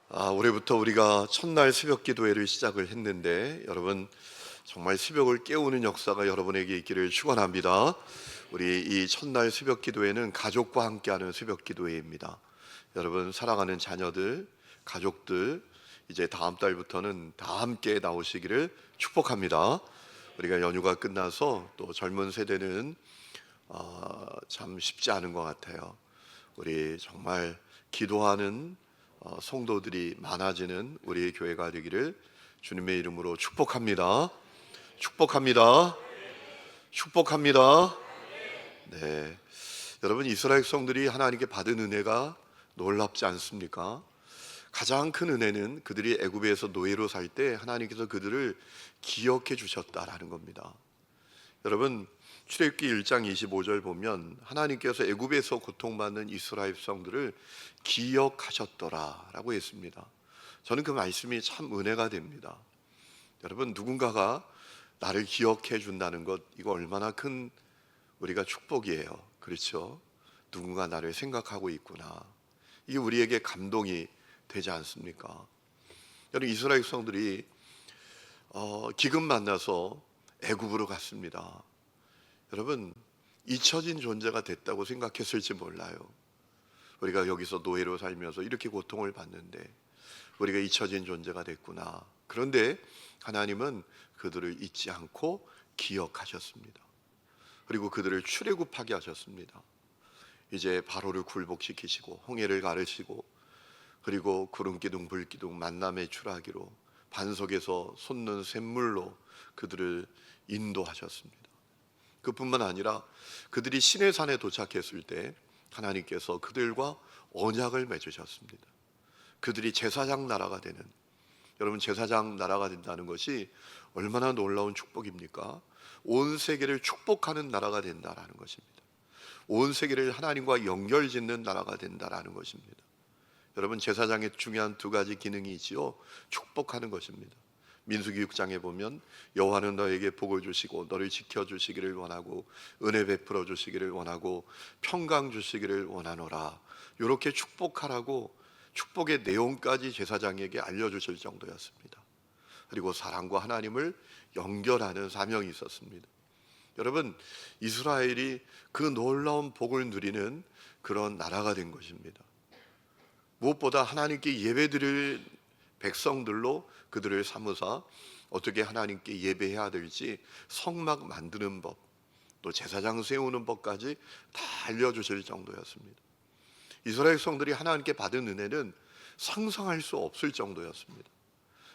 올해부터 우리가 첫날 새벽 기도회를 시작을 했는데 여러분 정말 새벽을 깨우는 역사가 여러분에게 있기를 축원합니다. 우리 이 첫날 새벽 기도회는 가족과 함께하는 새벽 기도회입니다. 여러분 사랑하는 자녀들, 가족들 이제 다음 달부터는 다 함께 나오시기를 축복합니다. 우리가 연휴가 끝나서 또 젊은 세대는 참 쉽지 않은 것 같아요. 우리 정말 기도하는 성도들이 많아지는 우리의 교회가 되기를 주님의 이름으로 축복합니다. 축복합니다. 축복합니다. 네, 여러분 이스라엘 백성들이 하나님께 받은 은혜가 놀랍지 않습니까? 가장 큰 은혜는 그들이 애굽에서 노예로 살 때 하나님께서 그들을 기억해 주셨다라는 겁니다. 여러분 출애굽기 1장 25절 보면 하나님께서 애굽에서 고통받는 이스라엘 백성들을 기억하셨더라라고 했습니다. 저는 그 말씀이 참 은혜가 됩니다. 여러분 누군가가 나를 기억해 준다는 것, 이거 얼마나 큰 우리가 축복이에요. 그렇죠? 누군가 나를 생각하고 있구나. 이게 우리에게 감동이 되지 않습니까? 여러분 이스라엘 백성들이 기근 만나서 애굽으로 갔습니다. 여러분 잊혀진 존재가 됐다고 생각했을지 몰라요. 우리가 여기서 노예로 살면서 이렇게 고통을 받는데 우리가 잊혀진 존재가 됐구나. 그런데 하나님은 그들을 잊지 않고 기억하셨습니다. 그리고 그들을 출애굽하게 하셨습니다. 이제 바로를 굴복시키시고 홍해를 가르시고 그리고 구름기둥 불기둥 만남의 출하기로 반석에서 솟는 샘물로 그들을 인도하셨습니다. 그뿐만 아니라 그들이 시내산에 도착했을 때 하나님께서 그들과 언약을 맺으셨습니다. 그들이 제사장 나라가 되는, 여러분 제사장 나라가 된다는 것이 얼마나 놀라운 축복입니까? 온 세계를 축복하는 나라가 된다라는 것입니다. 온 세계를 하나님과 연결짓는 나라가 된다라는 것입니다. 여러분 제사장의 중요한 두 가지 기능이 있지요. 축복하는 것입니다. 민수기 6장에 보면 여호와는 너에게 복을 주시고 너를 지켜주시기를 원하고 은혜 베풀어 주시기를 원하고 평강 주시기를 원하노라. 이렇게 축복하라고 축복의 내용까지 제사장에게 알려주실 정도였습니다. 그리고 사랑과 하나님을 연결하는 사명이 있었습니다. 여러분 이스라엘이 그 놀라운 복을 누리는 그런 나라가 된 것입니다. 무엇보다 하나님께 예배드릴 백성들로 그들을 삼으사 어떻게 하나님께 예배해야 될지 성막 만드는 법, 또 제사장 세우는 법까지 다 알려주실 정도였습니다. 이스라엘 백성들이 하나님께 받은 은혜는 상상할 수 없을 정도였습니다.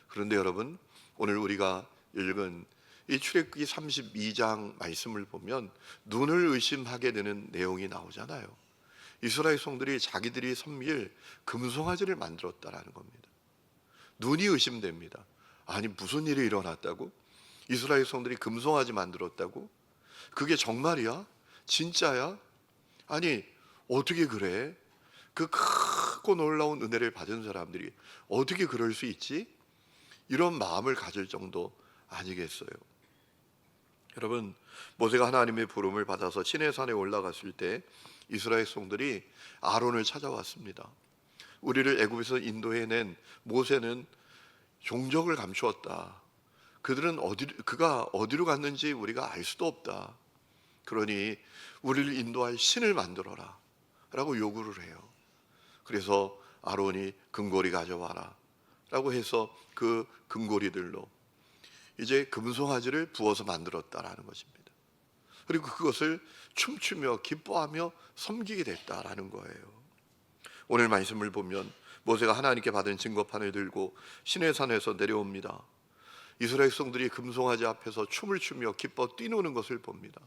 그런데 여러분 오늘 우리가 읽은 이 출애굽기 32장 말씀을 보면 눈을 의심하게 되는 내용이 나오잖아요. 이스라엘 백성들이 자기들이 섬길 금송아지를 만들었다라는 겁니다. 눈이 의심됩니다. 아니 무슨 일이 일어났다고? 이스라엘 백성들이 금송아지 만들었다고? 그게 정말이야? 진짜야? 아니 어떻게 그래? 그 크고 놀라운 은혜를 받은 사람들이 어떻게 그럴 수 있지? 이런 마음을 가질 정도 아니겠어요? 여러분 모세가 하나님의 부름을 받아서 시내산에 올라갔을 때 이스라엘 백성들이 아론을 찾아왔습니다. 우리를 애굽에서 인도해낸 모세는 종적을 감추었다. 그가 어디로 갔는지 우리가 알 수도 없다. 그러니 우리를 인도할 신을 만들어라 라고 요구를 해요. 그래서 아론이 금고리 가져와라 라고 해서 그 금고리들로 이제 금송아지를 부어서 만들었다라는 것입니다. 그리고 그것을 춤추며 기뻐하며 섬기게 됐다라는 거예요. 오늘 말씀을 보면 모세가 하나님께 받은 증거판을 들고 시내산에서 내려옵니다. 이스라엘 백성들이 금송아지 앞에서 춤을 추며 기뻐 뛰노는 것을 봅니다.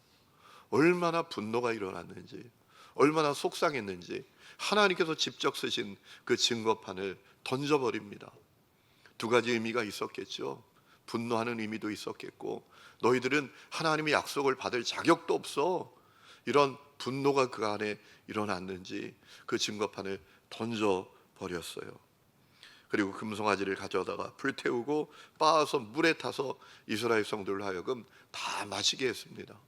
얼마나 분노가 일어났는지, 얼마나 속상했는지 하나님께서 직접 쓰신 그 증거판을 던져버립니다. 두 가지 의미가 있었겠죠. 분노하는 의미도 있었겠고, 너희들은 하나님의 약속을 받을 자격도 없어, 이런 분노가 그 안에 일어났는지 그 증거판을 던져버렸어요. 그리고 금송아지를 가져다가 불태우고 빻아서 물에 타서 이스라엘 백성들로 하여금 다 마시게 했습니다.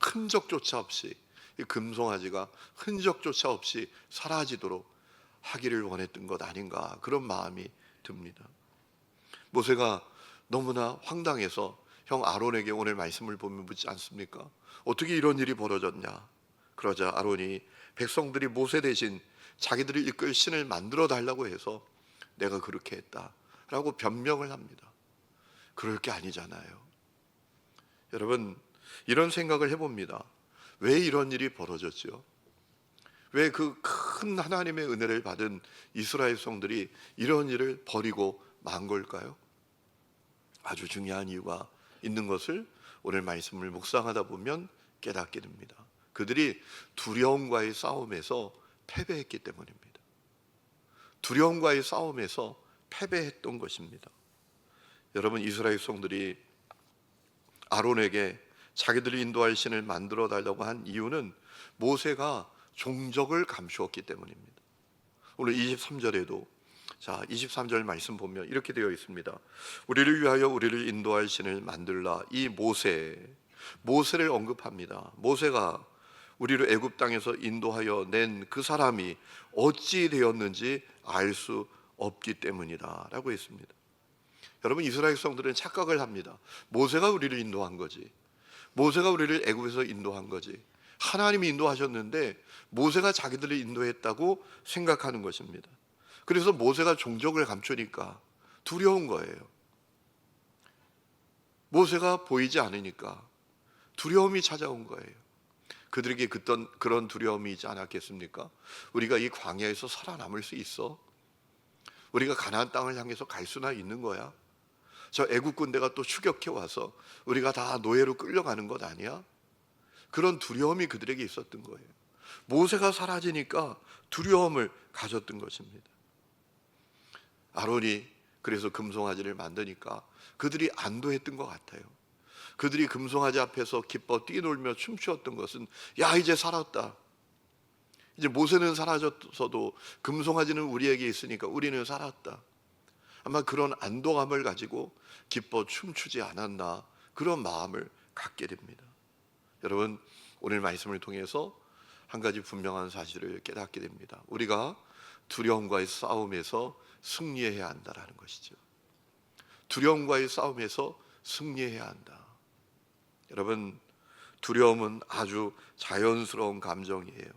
흔적조차 없이, 이 금송아지가 흔적조차 없이 사라지도록 하기를 원했던 것 아닌가, 그런 마음이 듭니다. 모세가 너무나 황당해서 형 아론에게 오늘 말씀을 보면 묻지 않습니까? 어떻게 이런 일이 벌어졌냐? 그러자 아론이 백성들이 모세 대신 자기들을 이끌 신을 만들어 달라고 해서 내가 그렇게 했다라고 변명을 합니다. 그럴 게 아니잖아요. 여러분, 이런 생각을 해봅니다. 왜 이런 일이 벌어졌죠? 왜 그 큰 하나님의 은혜를 받은 이스라엘 백성들이 이런 일을 벌이고 만 걸까요? 아주 중요한 이유가 있는 것을 오늘 말씀을 묵상하다 보면 깨닫게 됩니다. 그들이 두려움과의 싸움에서 패배했기 때문입니다. 두려움과의 싸움에서 패배했던 것입니다. 여러분, 이스라엘 백성들이 아론에게 자기들이 인도할 신을 만들어 달라고 한 이유는 모세가 종적을 감추었기 때문입니다. 오늘 23절에도 23절 말씀 보면 이렇게 되어 있습니다. 우리를 위하여 우리를 인도할 신을 만들라. 이 모세를 언급합니다. 모세가 우리를 애굽 땅에서 인도하여 낸 그 사람이 어찌 되었는지 알 수 없기 때문이다 라고 했습니다. 여러분, 이스라엘 백성들은 착각을 합니다. 모세가 우리를 인도한 거지, 모세가 우리를 애굽에서 인도한 거지, 하나님이 인도하셨는데 모세가 자기들을 인도했다고 생각하는 것입니다. 그래서 모세가 종적을 감추니까 두려운 거예요. 모세가 보이지 않으니까 두려움이 찾아온 거예요. 그들에게 그런 두려움이 있지 않았겠습니까? 우리가 이 광야에서 살아남을 수 있어? 우리가 가나안 땅을 향해서 갈 수나 있는 거야? 저 애국 군대가 또 추격해 와서 우리가 다 노예로 끌려가는 것 아니야? 그런 두려움이 그들에게 있었던 거예요. 모세가 사라지니까 두려움을 가졌던 것입니다. 아론이 그래서 금송아지를 만드니까 그들이 안도했던 것 같아요. 그들이 금송아지 앞에서 기뻐 뛰놀며 춤추었던 것은, 야, 이제 살았다, 이제 모세는 사라졌어도 금송아지는 우리에게 있으니까 우리는 살았다, 아마 그런 안도감을 가지고 기뻐 춤추지 않았나, 그런 마음을 갖게 됩니다. 여러분, 오늘 말씀을 통해서 한 가지 분명한 사실을 깨닫게 됩니다. 우리가 두려움과의 싸움에서 승리해야 한다라는 것이죠. 두려움과의 싸움에서 승리해야 한다. 여러분, 두려움은 아주 자연스러운 감정이에요.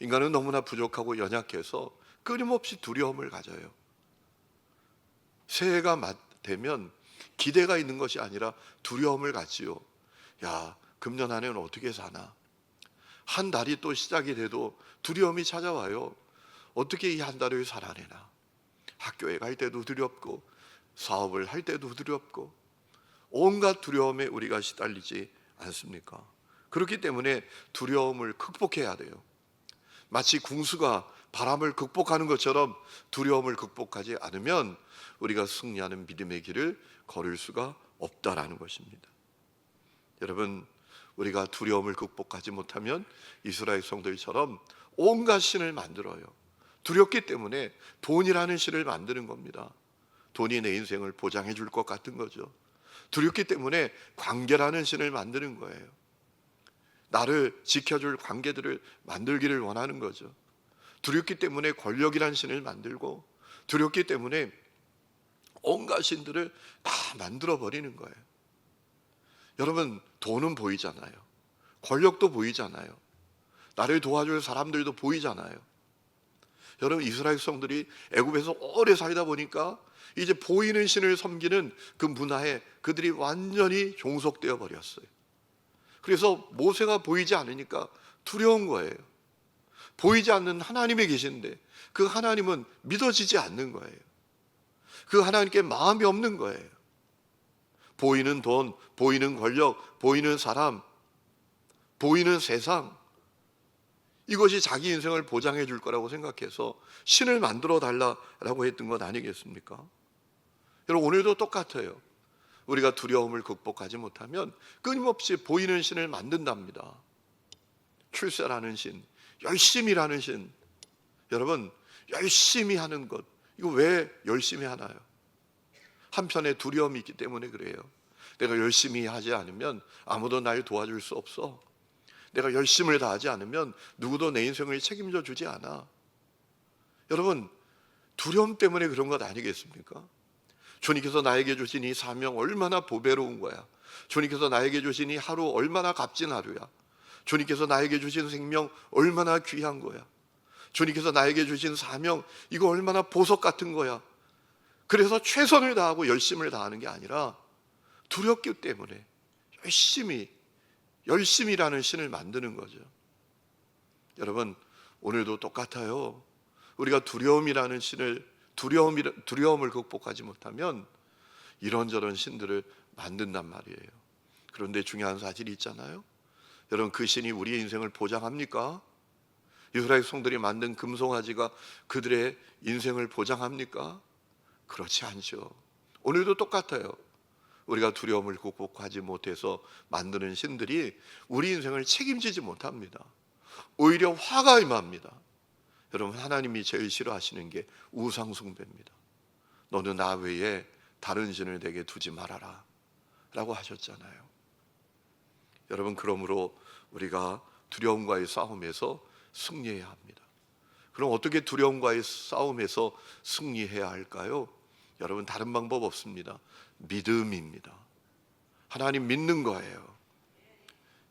인간은 너무나 부족하고 연약해서 끊임없이 두려움을 가져요. 새해가 되면 기대가 있는 것이 아니라 두려움을 갖지요. 야, 금년 한 해는 어떻게 사나? 한 달이 또 시작이 돼도 두려움이 찾아와요. 어떻게 이 한 달을 살아내나? 학교에 갈 때도 두렵고, 사업을 할 때도 두렵고, 온갖 두려움에 우리가 시달리지 않습니까? 그렇기 때문에 두려움을 극복해야 돼요. 마치 궁수가 바람을 극복하는 것처럼 두려움을 극복하지 않으면 우리가 승리하는 믿음의 길을 걸을 수가 없다라는 것입니다. 여러분, 우리가 두려움을 극복하지 못하면 이스라엘 성들처럼 온갖 신을 만들어요. 두렵기 때문에 돈이라는 신을 만드는 겁니다. 돈이 내 인생을 보장해 줄 것 같은 거죠. 두렵기 때문에 관계라는 신을 만드는 거예요. 나를 지켜줄 관계들을 만들기를 원하는 거죠. 두렵기 때문에 권력이라는 신을 만들고, 두렵기 때문에 온갖 신들을 다 만들어 버리는 거예요. 여러분, 돈은 보이잖아요. 권력도 보이잖아요. 나를 도와줄 사람들도 보이잖아요. 여러분, 이스라엘 백성들이 애굽에서 오래 살다 보니까 이제 보이는 신을 섬기는 그 문화에 그들이 완전히 종속되어 버렸어요. 그래서 모세가 보이지 않으니까 두려운 거예요. 보이지 않는 하나님이 계신데 그 하나님은 믿어지지 않는 거예요. 그 하나님께 마음이 없는 거예요. 보이는 돈, 보이는 권력, 보이는 사람, 보이는 세상, 이것이 자기 인생을 보장해 줄 거라고 생각해서 신을 만들어 달라라고 했던 것 아니겠습니까? 여러분, 오늘도 똑같아요. 우리가 두려움을 극복하지 못하면 끊임없이 보이는 신을 만든답니다. 출세라는 신, 열심히라는 신. 여러분, 열심히 하는 것, 이거 왜 열심히 하나요? 한편에 두려움이 있기 때문에 그래요. 내가 열심히 하지 않으면 아무도 날 도와줄 수 없어. 내가 열심을 다하지 않으면 누구도 내 인생을 책임져 주지 않아. 여러분, 두려움 때문에 그런 것 아니겠습니까? 주님께서 나에게 주신 이 사명 얼마나 보배로운 거야. 주님께서 나에게 주신 이 하루 얼마나 값진 하루야. 주님께서 나에게 주신 생명 얼마나 귀한 거야. 주님께서 나에게 주신 사명 이거 얼마나 보석 같은 거야. 그래서 최선을 다하고 열심을 다하는 게 아니라 두렵기 때문에 열심이라는 신을 만드는 거죠. 여러분, 오늘도 똑같아요. 우리가 두려움을 극복하지 못하면 이런저런 신들을 만든단 말이에요. 그런데 중요한 사실이 있잖아요. 여러분, 그 신이 우리의 인생을 보장합니까? 이스라엘 성들이 만든 금송아지가 그들의 인생을 보장합니까? 그렇지 않죠. 오늘도 똑같아요. 우리가 두려움을 극복하지 못해서 만드는 신들이 우리 인생을 책임지지 못합니다. 오히려 화가 임합니다. 여러분, 하나님이 제일 싫어하시는 게 우상 숭배입니다. 너는 나 외에 다른 신을 내게 두지 말아라 라고 하셨잖아요. 여러분, 그러므로 우리가 두려움과의 싸움에서 승리해야 합니다. 그럼 어떻게 두려움과의 싸움에서 승리해야 할까요? 여러분, 다른 방법 없습니다. 믿음입니다. 하나님 믿는 거예요.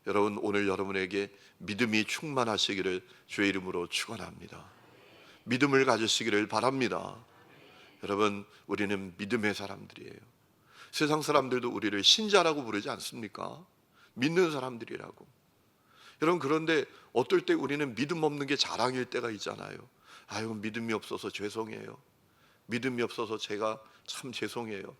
여러분, 오늘 여러분에게 믿음이 충만하시기를 주의 이름으로 축원합니다. 믿음을 가지시기를 바랍니다. 여러분, 우리는 믿음의 사람들이에요. 세상 사람들도 우리를 신자라고 부르지 않습니까? 믿는 사람들이라고. 여러분, 그런데 어떨 때 우리는 믿음 없는 게 자랑일 때가 있잖아요. 아유, 믿음이 없어서 죄송해요. 믿음이 없어서 제가 참 죄송해요.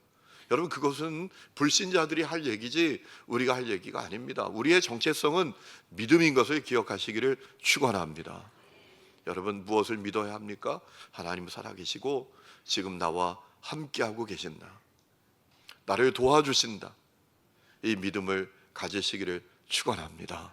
여러분, 그것은 불신자들이 할 얘기지 우리가 할 얘기가 아닙니다. 우리의 정체성은 믿음인 것을 기억하시기를 축원합니다. 여러분, 무엇을 믿어야 합니까? 하나님 살아계시고 지금 나와 함께하고 계신다. 나를 도와주신다. 이 믿음을 가지시기를 축원합니다.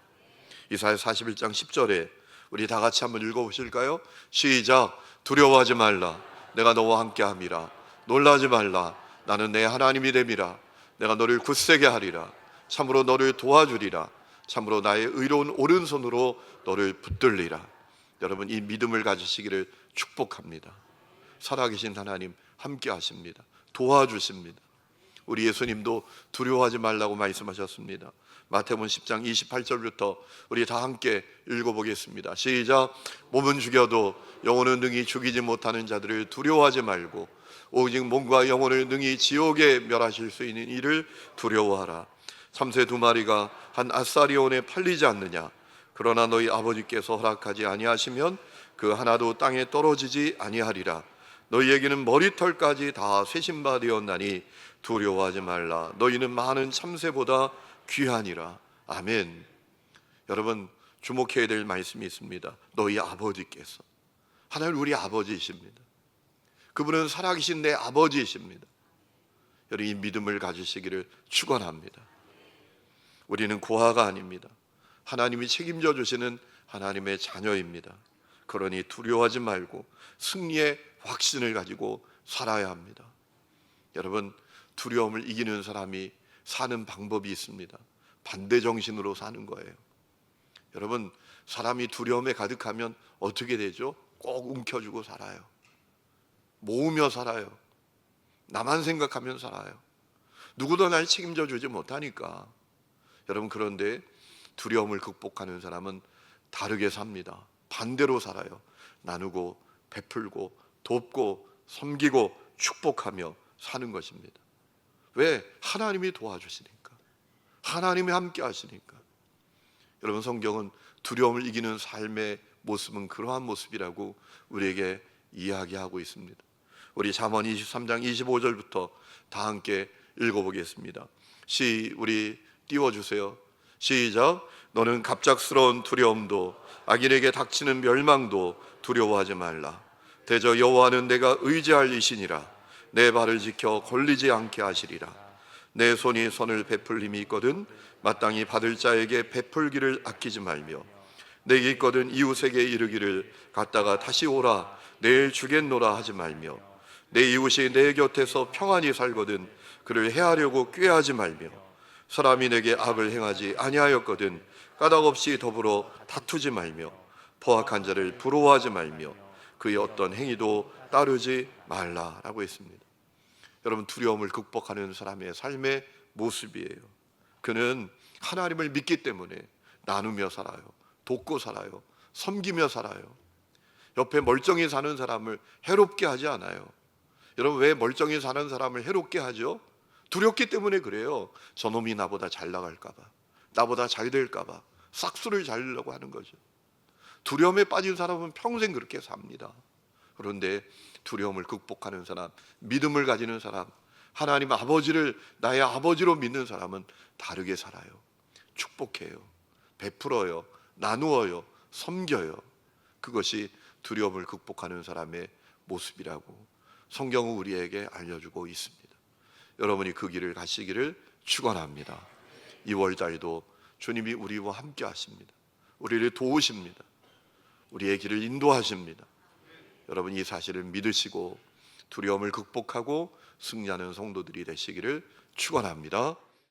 이사야 41장 10절에 우리 다 같이 한번 읽어보실까요? 시작. 두려워하지 말라. 내가 너와 함께함이라. 놀라지 말라. 나는 내 하나님이 됨이라. 내가 너를 굳세게 하리라. 참으로 너를 도와주리라. 참으로 나의 의로운 오른손으로 너를 붙들리라. 여러분, 이 믿음을 가지시기를 축복합니다. 살아계신 하나님 함께 하십니다. 도와주십니다. 우리 예수님도 두려워하지 말라고 말씀하셨습니다. 마태복음 10장 28절부터 우리 다 함께 읽어보겠습니다. 시작. 몸은 죽여도 영혼은 능히 죽이지 못하는 자들을 두려워하지 말고 오직 몸과 영혼을 능히 지옥에 멸하실 수 있는 이를 두려워하라. 참새 두 마리가 한 아사리온에 팔리지 않느냐. 그러나 너희 아버지께서 허락하지 아니하시면 그 하나도 땅에 떨어지지 아니하리라. 너희에게는 머리털까지 다 쇠신 바 되었나니 두려워하지 말라. 너희는 많은 참새보다 귀하니라. 아멘. 여러분, 주목해야 될 말씀이 있습니다. 너희 아버지께서. 하나님 우리 아버지이십니다. 그분은 살아계신 내 아버지이십니다. 여러분, 이 믿음을 가지시기를 축원합니다. 우리는 고아가 아닙니다. 하나님이 책임져 주시는 하나님의 자녀입니다. 그러니 두려워하지 말고 승리의 확신을 가지고 살아야 합니다. 여러분, 두려움을 이기는 사람이 사는 방법이 있습니다. 반대 정신으로 사는 거예요. 여러분, 사람이 두려움에 가득하면 어떻게 되죠? 꼭 움켜쥐고 살아요. 모으며 살아요. 나만 생각하면 살아요. 누구도 날 책임져 주지 못하니까. 여러분, 그런데 두려움을 극복하는 사람은 다르게 삽니다. 반대로 살아요. 나누고 베풀고 돕고 섬기고 축복하며 사는 것입니다. 왜? 하나님이 도와주시니까. 하나님이 함께 하시니까. 여러분, 성경은 두려움을 이기는 삶의 모습은 그러한 모습이라고 우리에게 이야기하고 있습니다. 우리 잠언 23장 25절부터 다 함께 읽어보겠습니다. 우리 띄워주세요. 시작. 너는 갑작스러운 두려움도 악인에게 닥치는 멸망도 두려워하지 말라. 대저 여호와는 내가 의지할 이시니라. 내 발을 지켜 걸리지 않게 하시리라. 내 손이 선을 베풀 힘이 있거든 마땅히 받을 자에게 베풀기를 아끼지 말며 내게 있거든 이웃에게 이르기를 갔다가 다시 오라 내일 주겠노라 하지 말며 내 이웃이 내 곁에서 평안히 살거든 그를 해하려고 꾀하지 말며 사람이 내게 악을 행하지 아니하였거든 까닭 없이 더불어 다투지 말며 포악한 자를 부러워하지 말며 그의 어떤 행위도 따르지 말라라고 했습니다. 여러분, 두려움을 극복하는 사람의 삶의 모습이에요. 그는 하나님을 믿기 때문에 나누며 살아요. 돕고 살아요. 섬기며 살아요. 옆에 멀쩡히 사는 사람을 해롭게 하지 않아요. 여러분, 왜 멀쩡히 사는 사람을 해롭게 하죠? 두렵기 때문에 그래요. 저놈이 나보다 잘 나갈까 봐, 나보다 잘 될까 봐 싹수를 잘려고 하는 거죠. 두려움에 빠진 사람은 평생 그렇게 삽니다. 그런데 두려움을 극복하는 사람, 믿음을 가지는 사람, 하나님 아버지를 나의 아버지로 믿는 사람은 다르게 살아요. 축복해요. 베풀어요. 나누어요. 섬겨요. 그것이 두려움을 극복하는 사람의 모습이라고 성경은 우리에게 알려주고 있습니다. 여러분이 그 길을 가시기를 축원합니다. 2월달도 주님이 우리와 함께 하십니다. 우리를 도우십니다. 우리의 길을 인도하십니다. 여러분, 이 사실을 믿으시고 두려움을 극복하고 승리하는 성도들이 되시기를 축원합니다.